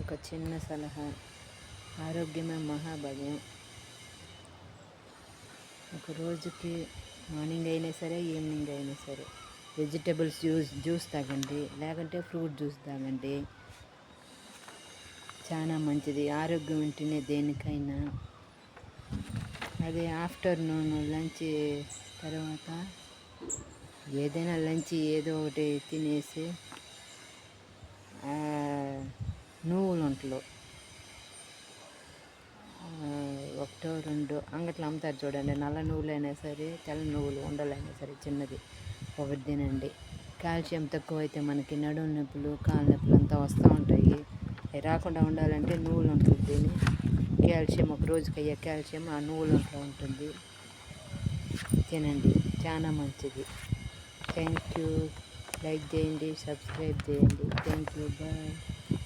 ఒక చిన్న సలహా, ఆరోగ్యమే మహాభాగ్యం. ఒక రోజుకి మార్నింగ్ అయినా సరే, ఈవినింగ్ అయినా సరే వెజిటబుల్స్ జ్యూస్ తాగండి, లేకుంటే ఫ్రూట్ జ్యూస్ తాగండి. చాలా మంచిది. ఆరోగ్యం ఉంటేనే దేనికైనా. అదే ఆఫ్టర్నూన్ లంచ్ తర్వాత ఏదైనా లంచ్ ఏదో ఒకటి తినేసి నువ్వులు వంటలు ఒకటో రెండో అంగట్లో అమ్ముతారు చూడండి, నల్ల నువ్వులైనా సరే తెల్ల నువ్వులు ఉండలైనా సరే చిన్నది ఒకటి తినండి. కాల్షియం తక్కువైతే మనకి నడుము నొప్పులు కాళ్ళ నొప్పులు అంతా వస్తూ ఉంటాయి. అవి రాకుండా ఉండాలంటే నువ్వులు వంటలు తిని కాల్షియం ఒక రోజుకి అయ్యే కాల్షియం ఆ నువ్వుల వంటలో ఉంటుంది, తినండి. చాలా మంచిది. Thank you. లైక్ చేయండి, సబ్స్క్రైబ్ చేయండి. Thank you. బాయ్.